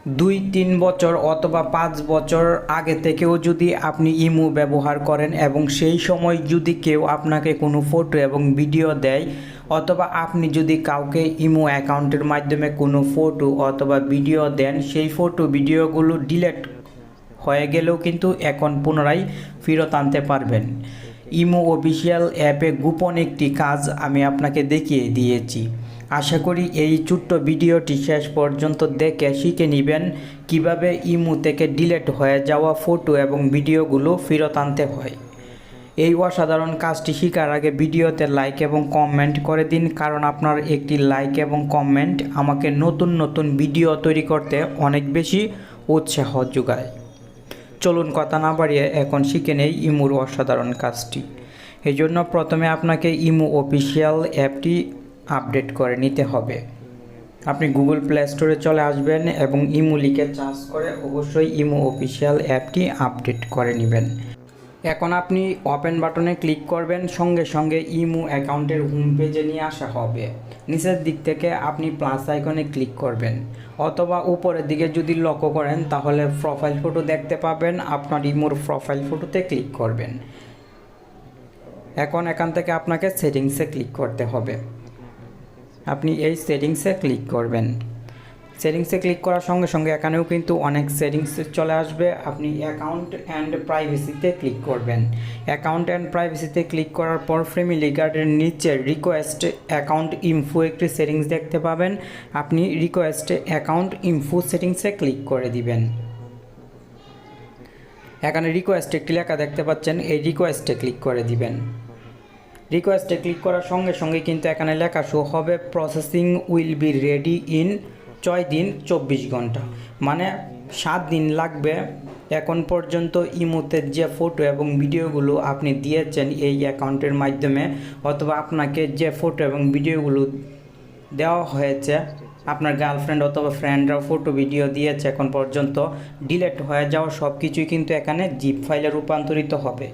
2-3 বছর অথবা 5 বছর আগে থেকেও যদি আপনি ইমো ব্যবহার করেন এবং সেই সময় যদি কেউ আপনাকে কোনো ফটো এবং ভিডিও দেয় অথবা আপনি যদি কাউকে ইমো অ্যাকাউন্টের মাধ্যমে কোনো ফটো অথবা ভিডিও দেন, সেই ফটো ভিডিওগুলো ডিলিট হয়ে গেলেও কিন্তু এখন পুনরায় ফেরত আনতে পারবেন। ইমো অফিসিয়াল অ্যাপে গোপন একটি কাজ আমি আপনাকে দেখিয়ে দিয়েছি। আশা করি এই ছোট্ট ভিডিওটি শেষ পর্যন্ত দেখে শিখে নেবেন কিভাবে ইমো থেকে ডিলিট হয়ে যাওয়া ফটো এবং ভিডিওগুলো ফেরত আনতে হয়। এই অসাধারণ কাজটি শেখার আগে ভিডিওতে লাইক এবং কমেন্ট করে দিন, কারণ আপনার একটি লাইক এবং কমেন্ট আমাকে নতুন নতুন ভিডিও তৈরি করতে অনেক বেশি উৎসাহ যোগায়। চলুন কথা না বাড়িয়ে এখন শিখে নেই ইমোর অসাধারণ কাজটি। এই জন্য প্রথমে আপনাকে ইমো অফিসিয়াল অ্যাপটি আপডেট করে নিতে হবে। আপনি গুগল প্লে স্টোরে চলে আসবেন এবং ইমো লিখে সার্চ করে অবশ্যই ইমো অফিসিয়াল অ্যাপটি আপডেট করে নেবেন। এখন আপনি ওপেন বাটনে ক্লিক করবেন, সঙ্গে সঙ্গে ইমো অ্যাকাউন্টের হোম পেজে নিয়ে আসা হবে। নিচের দিক থেকে আপনি প্লাস আইকনে ক্লিক করবেন অথবা উপরের দিকে যদি লক্ষ্য করেন তাহলে প্রোফাইল ফটো দেখতে পাবেন। আপনার ইমোর প্রোফাইল ফটোতে ক্লিক করবেন। এখন এখান থেকে আপনাকে সেটিংসে ক্লিক করতে হবে। আপনি এই সেটিংসে ক্লিক করবেন। সেটিংসে ক্লিক করার সঙ্গে সঙ্গে এখানেও কিন্তু অনেক সেটিংস চলে আসবে। আপনি অ্যাকাউন্ট অ্যান্ড প্রাইভেসিতে ক্লিক করবেন। অ্যাকাউন্ট অ্যান্ড প্রাইভেসিতে ক্লিক করার পর ফ্যামিলি গার্ডের নিচে রিকোয়েস্ট অ্যাকাউন্ট ইনফো একটি সেটিংস দেখতে পাবেন। আপনি রিকোয়েস্ট অ্যাকাউন্ট ইনফো সেটিংসে ক্লিক করে দিবেন। এখানে রিকোয়েস্ট একটি লেখা দেখতে পাচ্ছেন, এই রিকোয়েস্টে ক্লিক করে দিবেন। রিকোয়েস্টে ক্লিক করার সঙ্গে সঙ্গে কিন্তু এখানে লেখা শো হবে processing will be ready in 6 দিন 24 ঘন্টা, মানে 7 দিন লাগবে। এখন পর্যন্ত ইমোতে যে ফটো এবং ভিডিওগুলো আপনি দিয়েছেন এই অ্যাকাউন্টের মাধ্যমে অথবা আপনাকে যে ফটো এবং ভিডিওগুলো দেওয়া হয়েছে, আপনার গার্লফ্রেন্ড অথবা ফ্রেন্ডরা ফটো ভিডিও দিয়েছে, এখন পর্যন্ত ডিলিট হয়ে যাওয়া সব কিছুই কিন্তু এখানে জিপ ফাইলে রূপান্তরিত হবে।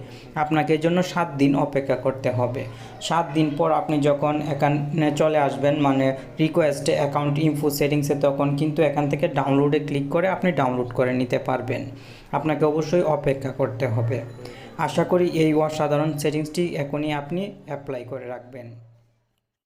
আপনাকে এর জন্য 7 দিন অপেক্ষা করতে হবে। 7 দিন পর আপনি যখন এখানে চলে আসবেন, মানে রিকোয়েস্টে অ্যাকাউন্ট ইনফো সেটিংসে, তখন কিন্তু এখান থেকে ডাউনলোডে ক্লিক করে আপনি ডাউনলোড করে নিতে পারবেন। আপনাকে অবশ্যই অপেক্ষা করতে হবে। আশা করি এই অসাধারণ সেটিংসটি এখনই আপনি অ্যাপ্লাই করে রাখবেন।